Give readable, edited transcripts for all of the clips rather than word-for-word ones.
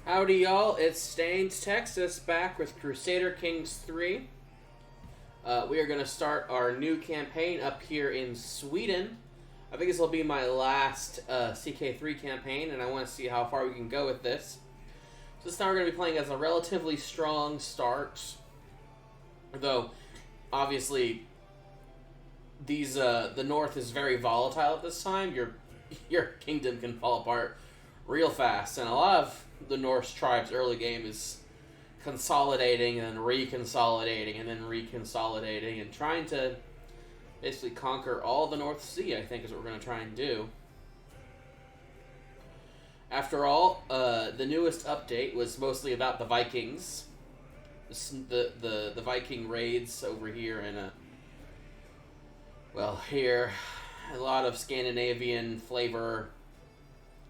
Howdy, y'all. It's Stains, Texas, back with Crusader Kings 3. We are going to start our new campaign up here in Sweden. I think this will be my last CK3 campaign, and I want to see how far we can go with this. So this time we're going to be playing as a relatively strong start. Though, obviously, the North is very volatile at this time. Your kingdom can fall apart real fast, and a lot of the Norse tribes' early game is consolidating and then reconsolidating and then reconsolidating and trying to basically conquer all the North Sea, I think, is what we're going to try and do. After all, the newest update was mostly about the Vikings. The Viking raids over here in here, a lot of Scandinavian flavor.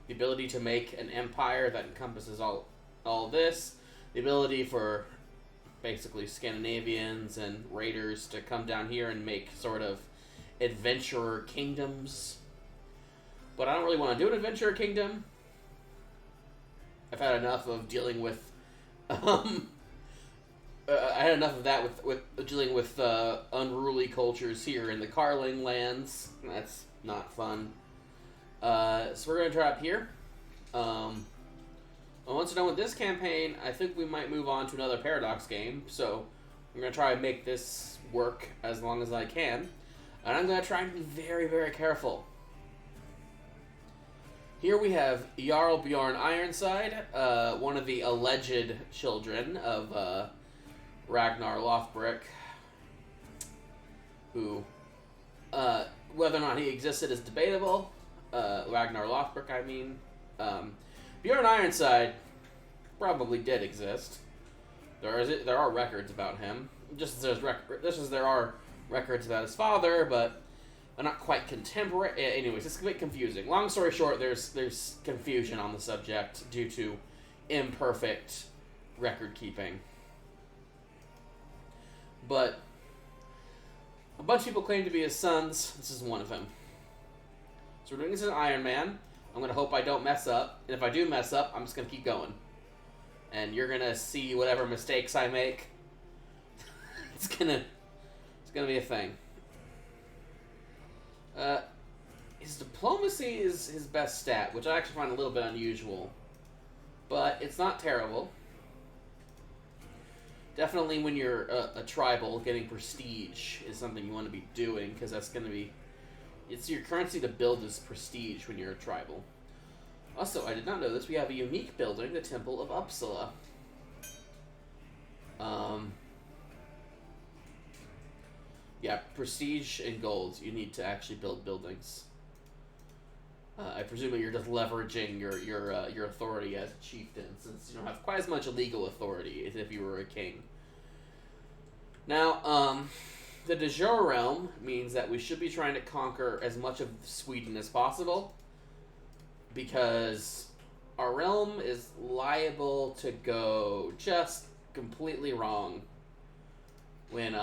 The ability to make an empire that encompasses all this. The ability for basically Scandinavians and raiders to come down here and make sort of adventurer kingdoms. But I don't really want to do an adventurer kingdom. I've had enough of dealing with... I had enough of that with dealing with unruly cultures here in the Carling lands. That's not fun. So we're going to try up here. Once we're done with this campaign, I think we might move on to another Paradox game. So I'm going to try and make this work as long as I can. And I'm going to try and be very, very careful. Here we have Jarl Bjorn Ironside, one of the alleged children of Ragnar Lothbrok, who, whether or not he existed is debatable. Ragnar Lothbrok, I mean. Bjorn Ironside probably did exist. There are records about him, just as there are records about his father, but they're not quite contemporary. Anyways, it's a bit confusing. Long story short, there's confusion on the subject due to imperfect record keeping. But a bunch of people claim to be his sons. This is one of them. So we're doing this as Iron Man. I'm going to hope I don't mess up. And if I do mess up, I'm just going to keep going. And you're going to see whatever mistakes I make. It's going to be a thing. His diplomacy is his best stat, which I actually find a little bit unusual. But it's not terrible. Definitely when you're a tribal, getting prestige is something you want to be doing, because that's going to be... It's your currency to build is prestige when you're a tribal. Also, I did not know this, we have a unique building, the Temple of Uppsala. Yeah, prestige and gold, you need to actually build buildings. I presume that you're just leveraging your authority as a chieftain, since you don't have quite as much legal authority as if you were a king. Now, the de jure realm means that we should be trying to conquer as much of Sweden as possible, because our realm is liable to go just completely wrong when,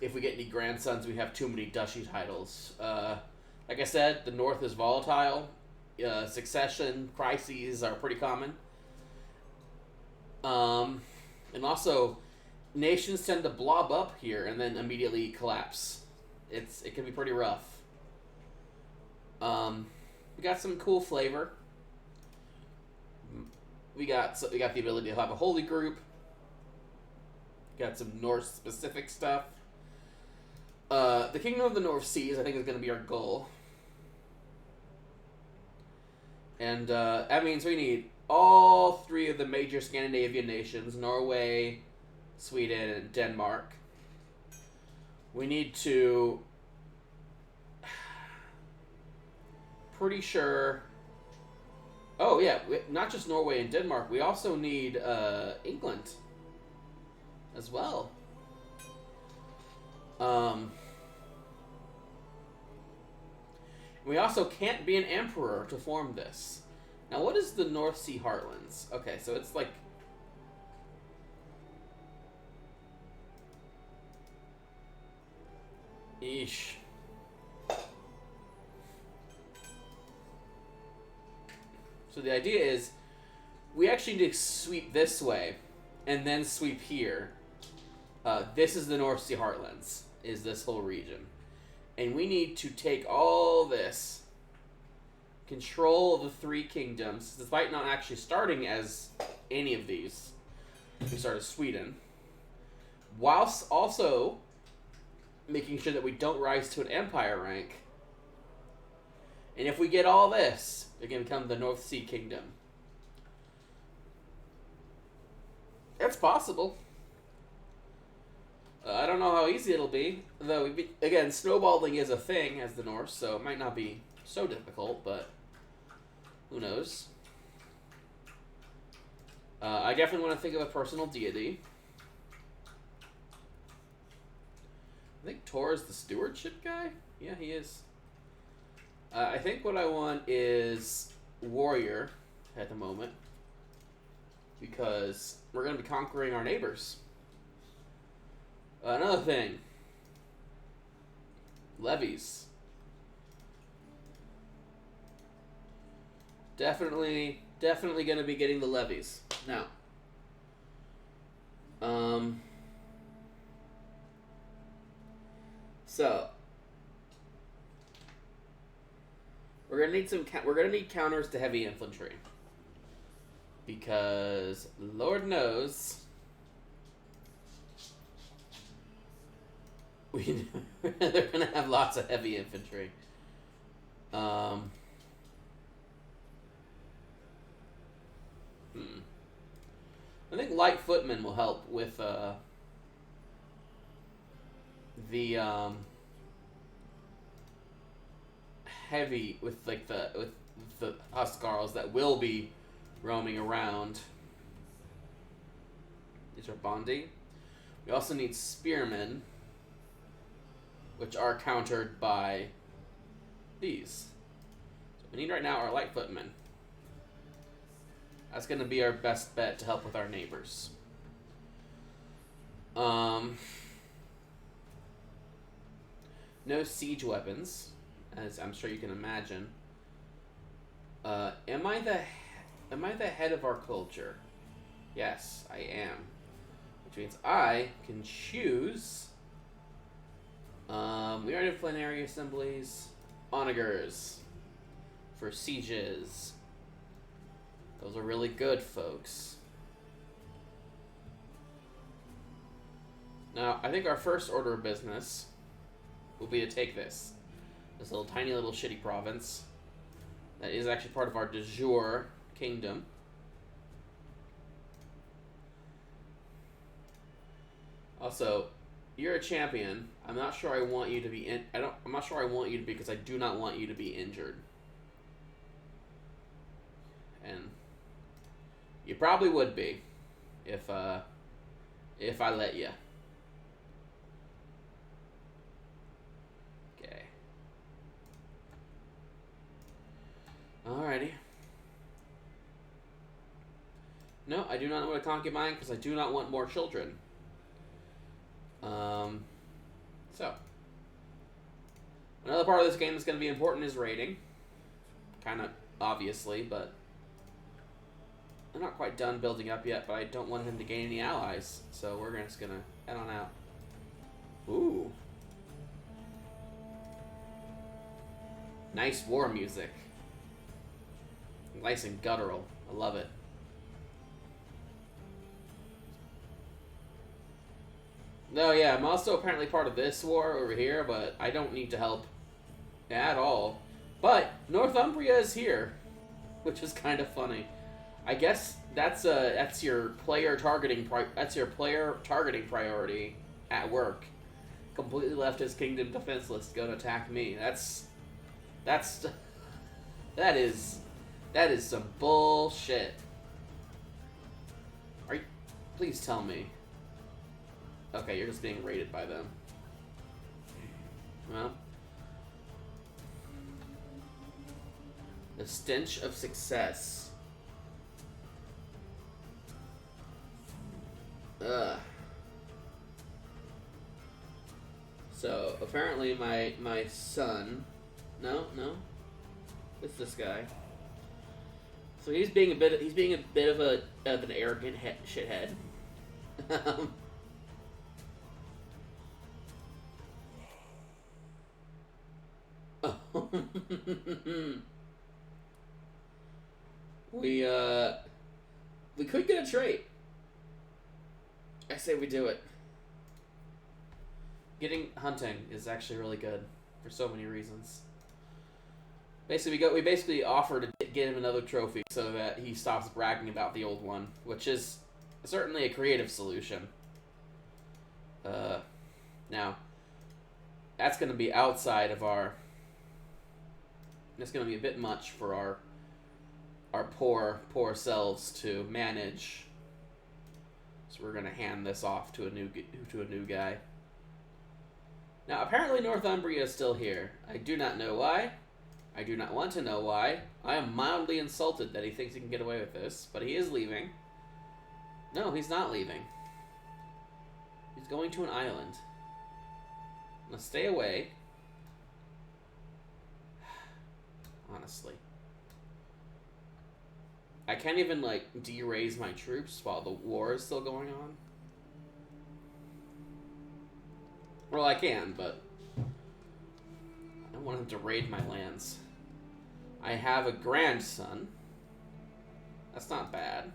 if we get any grandsons, we have too many duchy titles. Like I said, the North is volatile. Succession crises are pretty common. And also, nations tend to blob up here and then immediately collapse. It can be pretty rough. We got some cool flavor. We got the ability to have a holy group. Got some Norse specific stuff. The Kingdom of the North Seas, I think, is going to be our goal. And that means we need all three of the major Scandinavian nations, Norway, Sweden, and Denmark. We need to... Pretty sure... Oh, yeah, not just Norway and Denmark. We also need England as well. We also can't be an emperor to form this. Now, what is the North Sea Heartlands? Okay, so it's like... Eesh. So the idea is we actually need to sweep this way and then sweep here. This is the North Sea Heartlands, is this whole region. And we need to take all this, control the three kingdoms, despite not actually starting as any of these. We start as Sweden. Whilst also making sure that we don't rise to an empire rank. And if we get all this, they're going to become the North Sea Kingdom. It's possible. I don't know how easy it'll be. Though, again, snowballing is a thing as the Norse, so it might not be so difficult, but who knows. I definitely want to think of a personal deity. I think Tor is the stewardship guy? Yeah, he is. I think what I want is warrior at the moment. Because we're going to be conquering our neighbors. Another thing. Levies. Definitely going to be getting the levies. Now. So. We're gonna need counters to heavy infantry. Because Lord knows they're gonna have lots of heavy infantry. I think light footmen will help with the heavy with the Huskarls that will be roaming around. These are Bondi. We also need spearmen, which are countered by these. So we need right now our light footmen. That's going to be our best bet to help with our neighbors. No siege weapons, as I'm sure you can imagine. Am I the head of our culture? Yes, I am. Which means I can choose. We already have plenary assemblies. Onagers for sieges. Those are really good, folks. Now, I think our first order of business will be to take this little tiny little shitty province that is actually part of our de jure kingdom. Also, you're a champion. I'm not sure I want you to be I'm not sure I want you to be, because I do not want you to be injured. And you probably would be if I let you. Okay. Alrighty. No, I do not want a concubine because I do not want more children. So another part of this game that's going to be important is raiding. Kind of obviously, but I'm not quite done building up yet, but I don't want him to gain any allies, so we're just going to head on out. Ooh. Nice war music. Nice and guttural. I love it. No, yeah, I'm also apparently part of this war over here, but I don't need to help at all. But Northumbria is here, which is kind of funny. I guess that's your player targeting priority at work. Completely left his kingdom defenseless to go to attack me. That is some bullshit. Please tell me. Okay, you're just being raided by them. Well, the stench of success. Ugh. So apparently my son, no, it's this guy. So he's being a bit of an arrogant shithead. We could get a trait. I say we do it. Getting hunting is actually really good for so many reasons. Basically, we basically offer to get him another trophy so that he stops bragging about the old one, which is certainly a creative solution. Now, that's going to be outside of our. That's going to be a bit much for our poor selves to manage. So we're going to hand this off to a new guy. Now, apparently Northumbria is still here. I do not know why. I do not want to know why. I am mildly insulted that he thinks he can get away with this, but he is leaving. No, he's not leaving. He's going to an island. Now stay away. Honestly. I can't even, like, de-raise my troops while the war is still going on. Well, I can, but I don't want him to raid my lands. I have a grandson. That's not bad.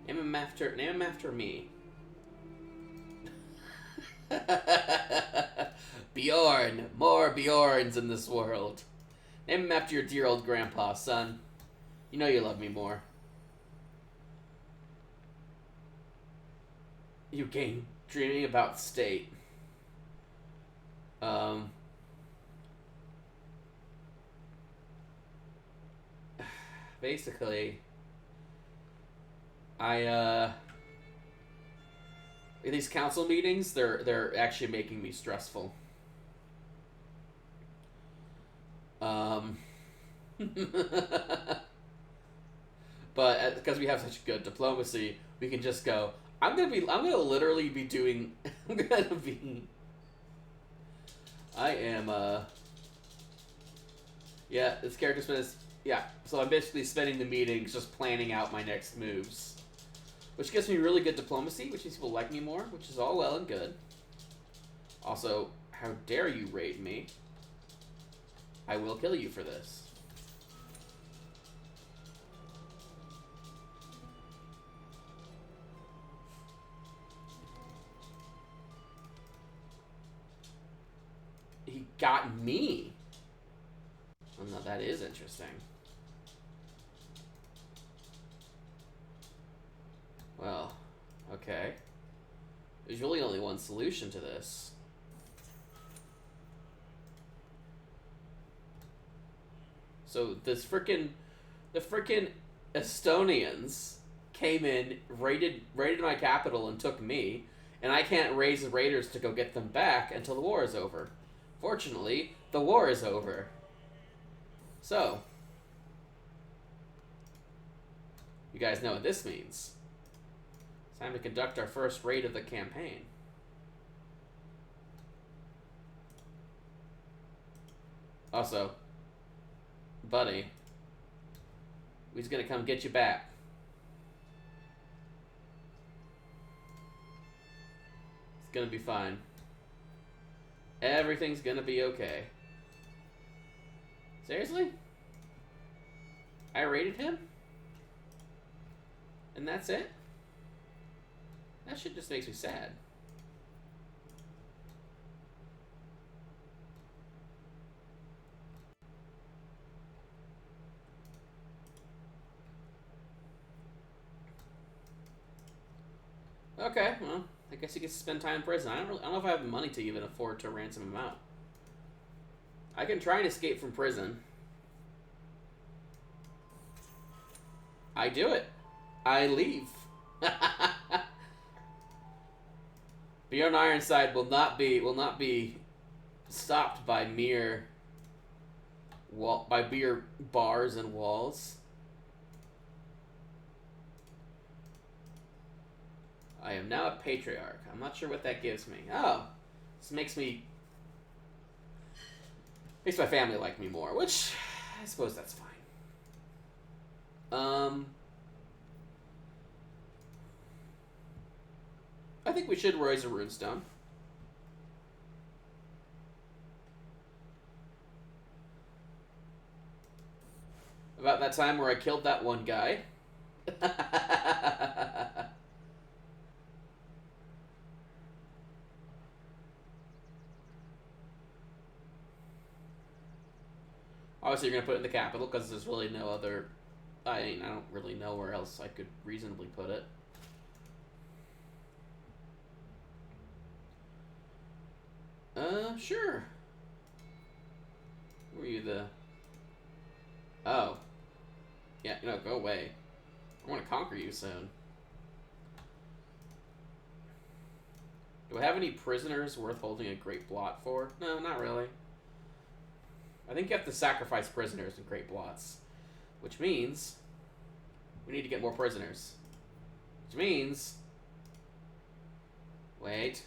Name him after me. Bjorn. More Bjorns in this world. Name him after your dear old grandpa, son. You know you love me more. You gain dreaming about state. Basically, these council meetings, they're actually making me stressful. But because we have such good diplomacy, we can just go. I'm gonna literally be doing. Yeah, this character spends. Yeah, so I'm basically spending the meetings just planning out my next moves, which gives me really good diplomacy, which means people like me more, which is all well and good. Also, how dare you raid me? I will kill you for this. He got me. Oh, no, that is interesting. Well, okay. There's really only one solution to this. So the frickin' Estonians came in, raided my capital and took me, and I can't raise the raiders to go get them back until the war is over. Fortunately, the war is over. So, you guys know what this means. It's time to conduct our first raid of the campaign. Also, buddy, we's gonna come get you back. It's gonna be fine. Everything's gonna be okay. Seriously? I raided him? And that's it? That shit just makes me sad. Okay, well, I guess he gets to spend time in prison. I don't know if I have the money to even afford to ransom him out. I can try and escape from prison. I do it. I leave. Bjorn Ironside will not be stopped by mere bars and walls. I am now a patriarch. I'm not sure what that gives me. Oh, this makes my family like me more, which I suppose that's fine. think we should raise a runestone. About that time where I killed that one guy. Obviously, you're going to put it in the capital because there's really no other... I mean, I don't really know where else I could reasonably put it. Sure. Were you the... Oh. Yeah, no, go away. I want to conquer you soon. Do I have any prisoners worth holding a great blot for? No, not really. I think you have to sacrifice prisoners in great blots. Which means... we need to get more prisoners. Which means... wait.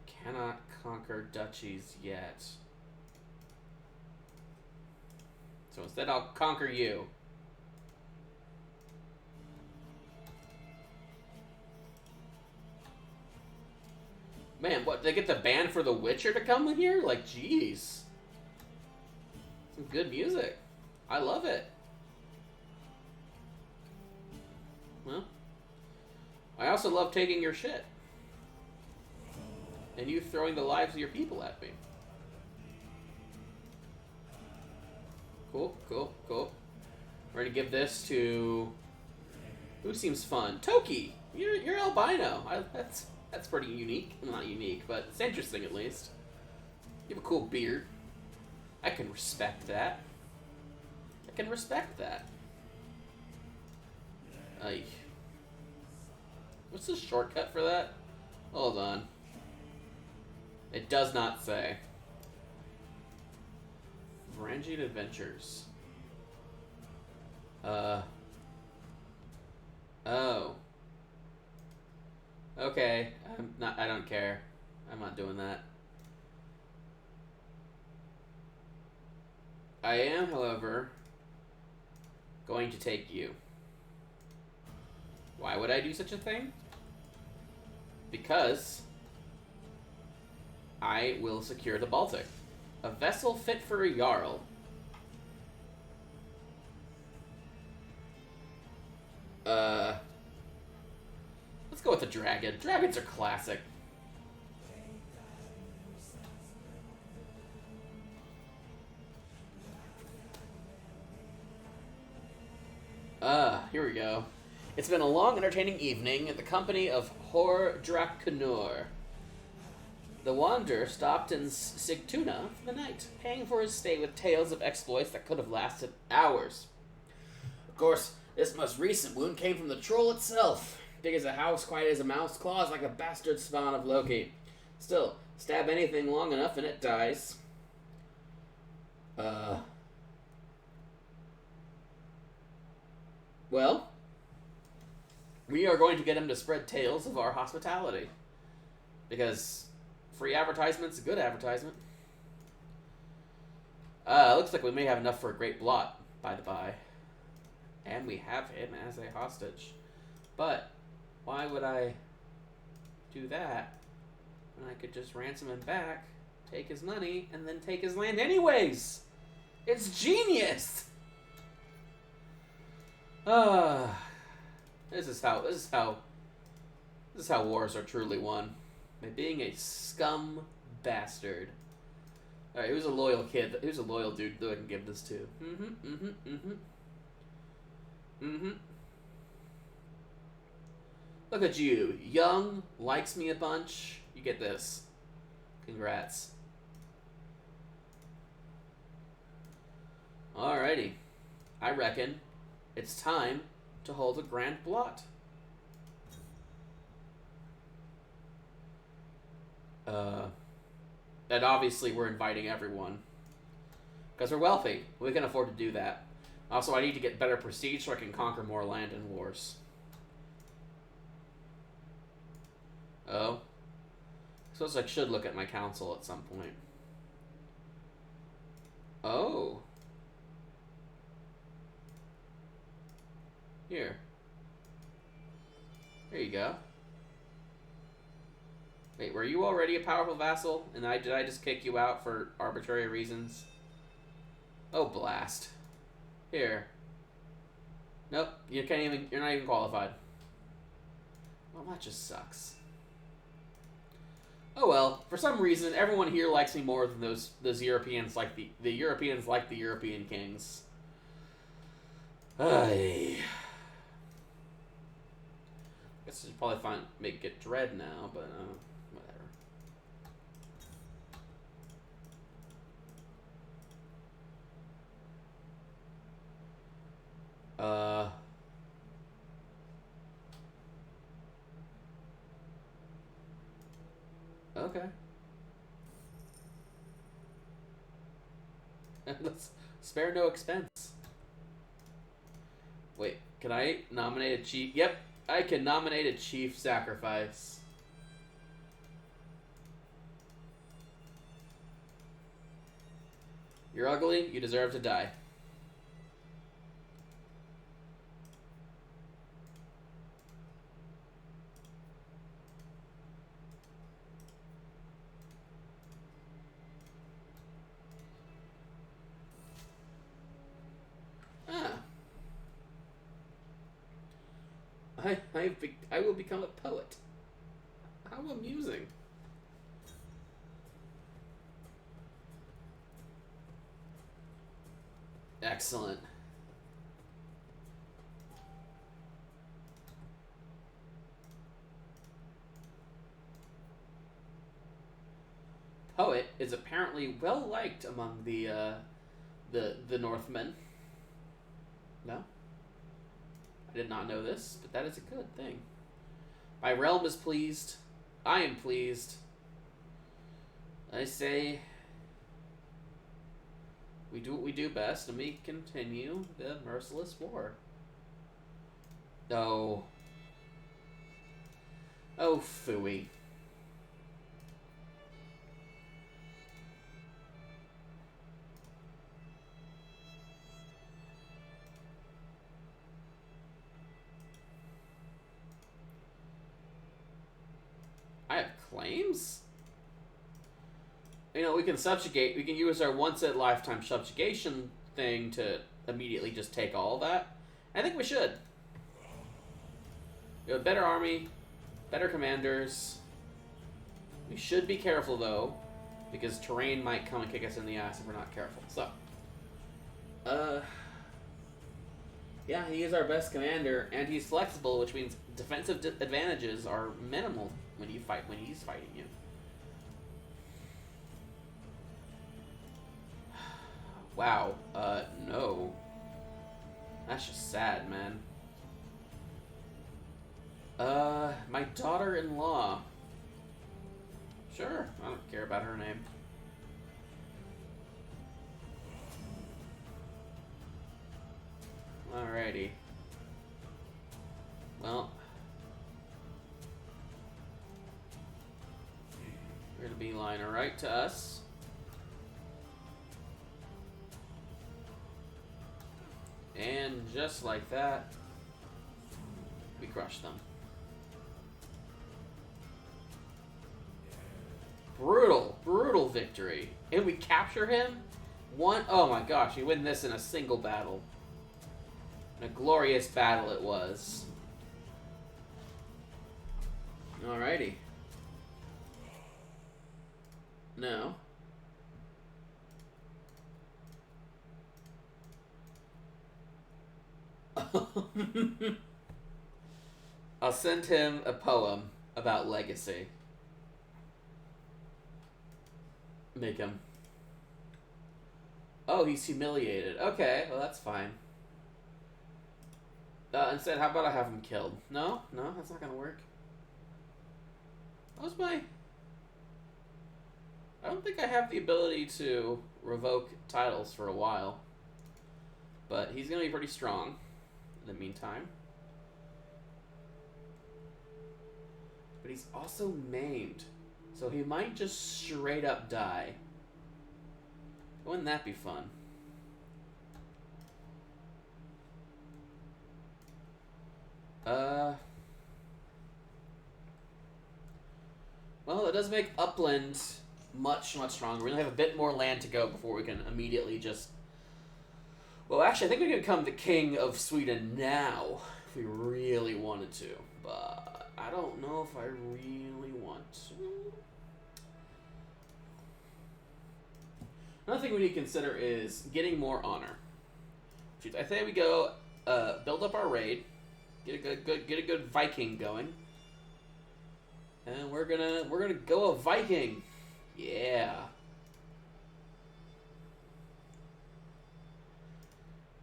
I cannot conquer duchies yet. So instead I'll conquer you. Man, what, they get the band for The Witcher to come in here? Like, jeez. Some good music. I love it. Well, I also love taking your shit. And you throwing the lives of your people at me. Cool, cool, cool. We're gonna give this to... who seems fun? Toki! You're albino. That's pretty unique. Well, not unique, but it's interesting at least. You have a cool beard. I can respect that. I can respect that. Ay. What's the shortcut for that? Hold on. It does not say. Varangian Adventures. Oh. Okay. I don't care. I'm not doing that. I am, however, going to take you. Why would I do such a thing? Because I will secure the Baltic. A vessel fit for a Jarl. Let's go with the dragon. Dragons are classic. Here we go. It's been a long, entertaining evening in the company of Hor Drakenur. The Wanderer stopped in Sigtuna for the night, paying for his stay with tales of exploits that could have lasted hours. Of course, this most recent wound came from the troll itself. Big as a house, quiet as a mouse, claws like a bastard spawn of Loki. Still, stab anything long enough and it dies. Well, we are going to get him to spread tales of our hospitality. Because free advertisement's a good advertisement. Looks like we may have enough for a great blot, by the by. And we have him as a hostage. But why would I do that when I could just ransom him back, take his money, and then take his land anyways? It's genius! This is how wars are truly won. By being a scum bastard. Alright, who's a loyal kid? Who's a loyal dude that I can give this to? Look at you. Young, likes me a bunch. You get this. Congrats. Alrighty. I reckon it's time to hold a grand blot. And obviously we're inviting everyone. Because we're wealthy. We can afford to do that. Also, I need to get better prestige so I can conquer more land in wars. Oh. I suppose I should look at my council at some point. Oh. Here. There you go. Wait, were you already a powerful vassal? And did I just kick you out for arbitrary reasons? Oh, blast. Here. Nope, you're not even qualified. Well, that just sucks. Oh well, for some reason, everyone here likes me more than those Europeans like the Europeans like the European kings. Ay. Guess I should probably make it dread now, but whatever. Okay. Let's spare no expense. Wait, can I nominate a chief? Yep, I can nominate a chief sacrifice. You're ugly, you deserve to die. I will become a poet. How amusing. Excellent. Poet is apparently well liked among the Northmen. No? I did not know this, but that is a good thing. My realm is pleased. I am pleased. I say we do what we do best, and we continue the merciless war. Oh. Oh, phooey. I have claims? You know, we can subjugate. We can use our once-in-a-lifetime subjugation thing to immediately just take all of that. I think we should. We have a better army, better commanders. We should be careful, though, because terrain might come and kick us in the ass if we're not careful. So, yeah, he is our best commander, and he's flexible, which means defensive advantages are minimal when he's fighting you. Wow. No. That's just sad, man. My daughter-in-law. Sure, I don't care about her name. Alrighty. Well, we're gonna beeline right to us. And just like that, we crush them. Brutal, brutal victory. And we capture him? Oh my gosh, we win this in a single battle. A glorious battle it was. Alrighty. Now. I'll send him a poem about legacy. Make him. Oh, he's humiliated. Okay, well that's fine. Instead, how about I have him killed? No, that's not gonna work. How's my... I don't think I have the ability to revoke titles for a while. But he's gonna be pretty strong in the meantime. But he's also maimed. So he might just straight up die. Wouldn't that be fun? it does make upland much, much stronger. We only have a bit more land to go before we can immediately just... Well, actually, I think we can become the king of Sweden now, if we really wanted to. But I don't know if I really want to. Another thing we need to consider is getting more honor. I think we go build up our raid, get a good Viking going, and we're gonna go a Viking, yeah.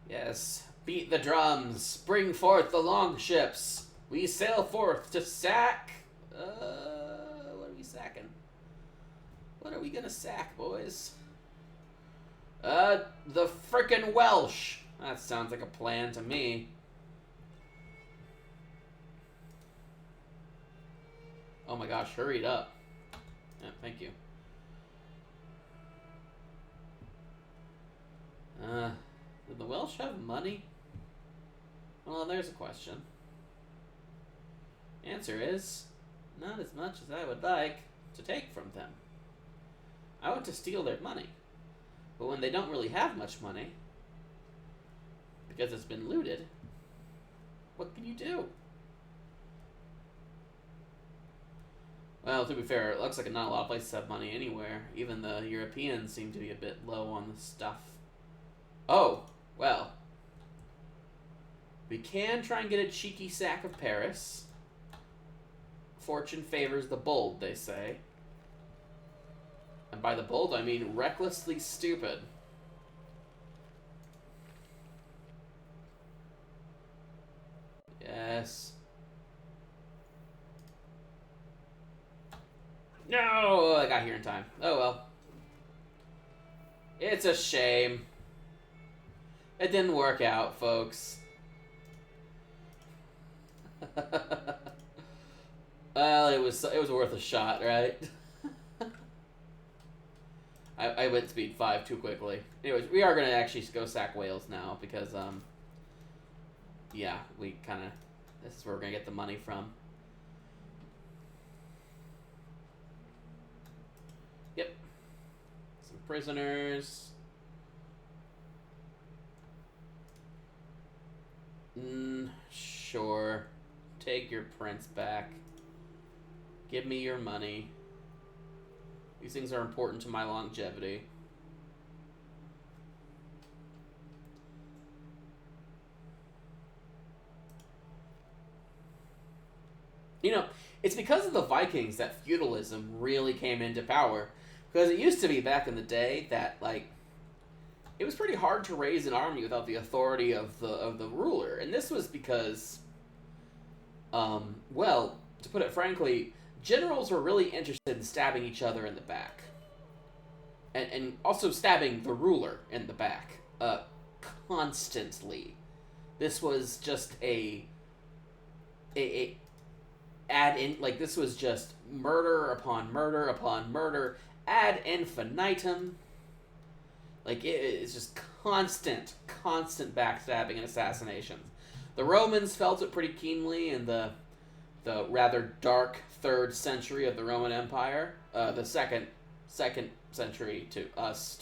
Yes, beat the drums, bring forth the longships. We sail forth to sack. What are we sacking? What are we gonna sack, boys? The frickin' Welsh. That sounds like a plan to me. Oh my gosh, hurry it up. Yeah, thank you. Do the Welsh have money? Well, there's a question. Answer is, not as much as I would like to take from them. I want to steal their money. But when they don't really have much money, because it's been looted, what can you do? Well, to be fair, it looks like not a lot of places have money anywhere. Even the Europeans seem to be a bit low on the stuff. Oh, well. We can try and get a cheeky sack of Paris. Fortune favors the bold, they say. And by the bold, I mean recklessly stupid. Yes. No! I got here in time. Oh well. It's a shame. It didn't work out, folks. Well, it was worth a shot, right? I went speed 5 too quickly. Anyways, we are gonna actually go sack Wales now because yeah, we kind of, this is where we're gonna get the money from. Yep. Some prisoners. Sure. Take your prince back. Give me your money. These things are important to my longevity. You know, it's because of the Vikings that feudalism really came into power. Because it used to be back in the day that, like, it was pretty hard to raise an army without the authority of the ruler. And this was because, well, to put it frankly, generals were really interested in stabbing each other in the back. And also stabbing the ruler in the back. Constantly. This was just this was just murder upon murder upon murder ad infinitum. Like, it's just constant backstabbing and assassinations. The Romans felt it pretty keenly in the rather dark 3rd century of the Roman Empire. The second century to us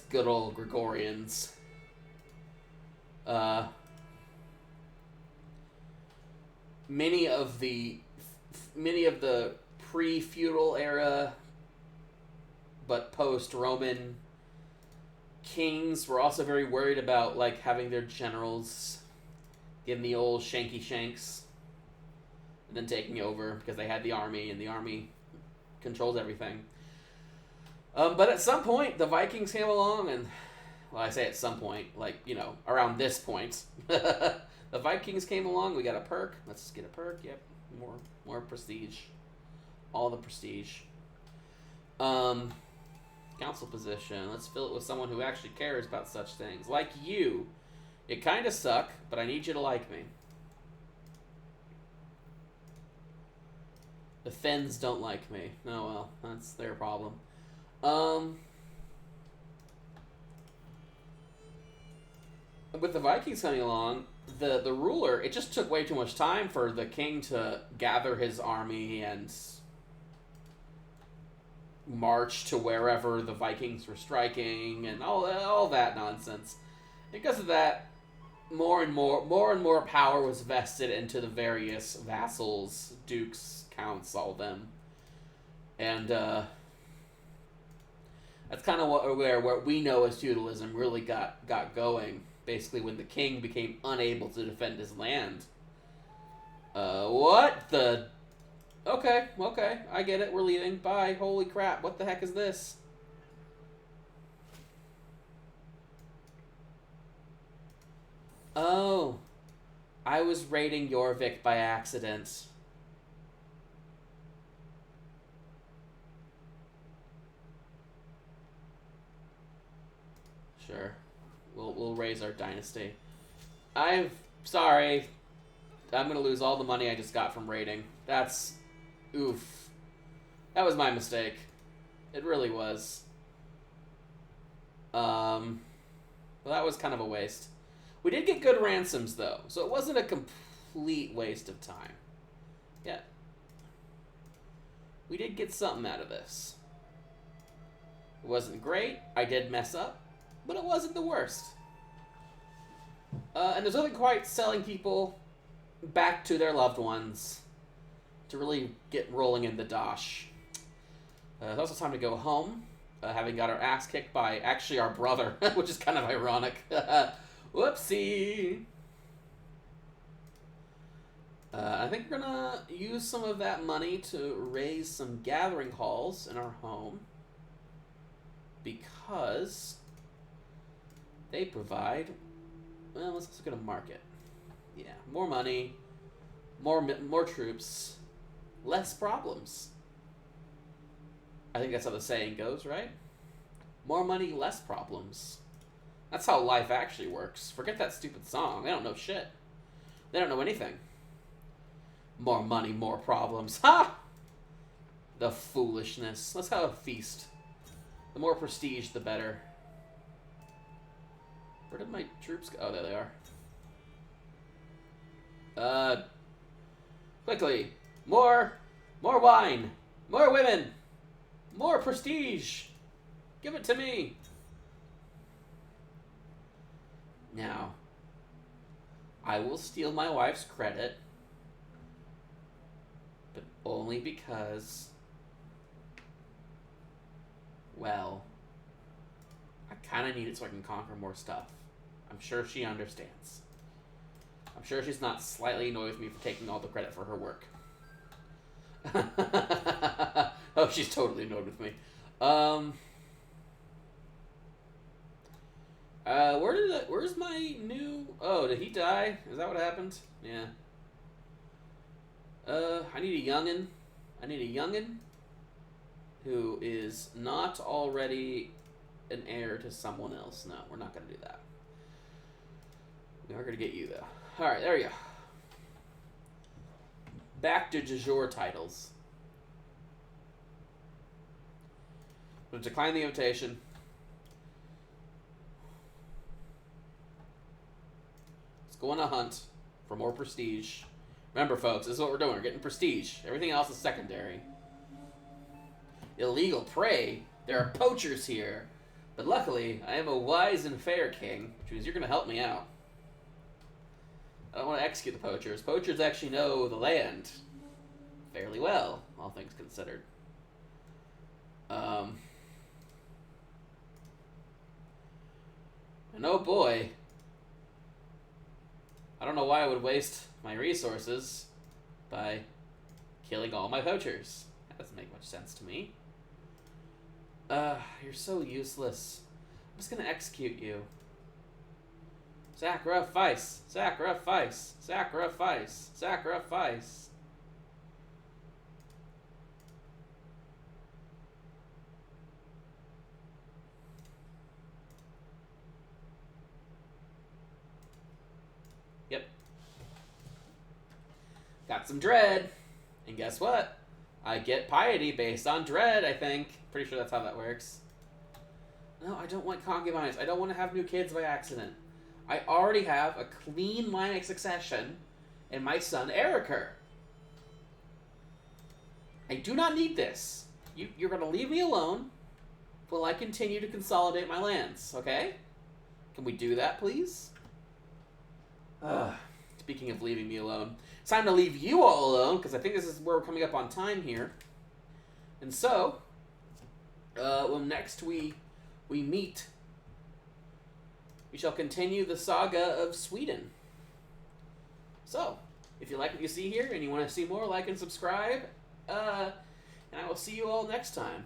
good old Gregorians. Many of the pre-feudal era but post-Roman kings were also very worried about, like, having their generals give them the old shanky shanks and then taking over because they had the army, and the army controls everything. But at some point, the Vikings came along, and, well, I say at some point, like, you know, around this point, the Vikings came along. We got a perk. Let's just get a perk. Yep, more prestige, all the prestige. Council position. Let's fill it with someone who actually cares about such things, like you. You kind of suck, but I need you to like me. The Finns don't like me. Oh well, that's their problem. With the Vikings coming along, the ruler, it just took way too much time for the king to gather his army and march to wherever the Vikings were striking and all that nonsense. Because of that, more and more power was vested into the various vassals, dukes, counts, all of them. And that's kind of where we know as feudalism really got going. Basically, when the king became unable to defend his land. What the? Okay, I get it. We're leaving. Bye. Holy crap! What the heck is this? Oh, I was raiding Jorvik by accident. Sure. We'll raise our dynasty. I'm sorry. I'm gonna lose all the money I just got from raiding. That's... oof. That was my mistake. It really was. Well, that was kind of a waste. We did get good ransoms, though, so it wasn't a complete waste of time. Yeah. We did get something out of this. It wasn't great. I did mess up, but it wasn't the worst. And there's nothing quite selling people back to their loved ones to really get rolling in the dosh. It's also time to go home, having got our ass kicked by actually our brother, which is kind of ironic. Whoopsie! I think we're gonna use some of that money to raise some gathering halls in our home because they provide, well, let's look at a market. Yeah, more money, more troops, less problems. I think that's how the saying goes, right? More money, less problems. That's how life actually works. Forget that stupid song. They don't know shit. They don't know anything. More money, more problems. Ha! The foolishness. Let's have a feast. The more prestige, the better. Where did my troops go? Oh, there they are. Quickly. More wine. More women. More prestige. Give it to me. Now, I will steal my wife's credit, but only because, well, I kind of need it so I can conquer more stuff. I'm sure she understands. I'm sure she's not slightly annoyed with me for taking all the credit for her work. Oh, she's totally annoyed with me. Where's my new... Oh, did he die? Is that what happened? Yeah. I need a youngin. I need a youngin who is not already an heir to someone else. No, we're not going to do that. We are going to get you, though. Alright, there we go. Back to de jure titles. I'm going to decline the invitation. Let's go on a hunt for more prestige. Remember, folks, this is what we're doing. We're getting prestige. Everything else is secondary. Illegal prey? There are poachers here. But luckily, I am a wise and fair king, which means you're going to help me out. I don't want to execute the poachers. Poachers actually know the land fairly well, all things considered. And oh boy, I don't know why I would waste my resources by killing all my poachers. That doesn't make much sense to me. You're so useless. I'm just gonna execute you. Sacrifice! Sacrifice! Sacrifice! Sacrifice! Yep. Got some dread. And guess what? I get piety based on dread, I think. Pretty sure that's how that works. No, I don't want concubines. I don't want to have new kids by accident. I already have a clean line of succession in my son, Eriker. I do not need this. you're going to leave me alone while I continue to consolidate my lands, okay? Can we do that, please? Speaking of leaving me alone, it's time to leave you all alone, because I think this is where we're coming up on time here. And so, when next we meet, we shall continue the saga of Sweden. So, if you like what you see here and you want to see more, like and subscribe. And I will see you all next time.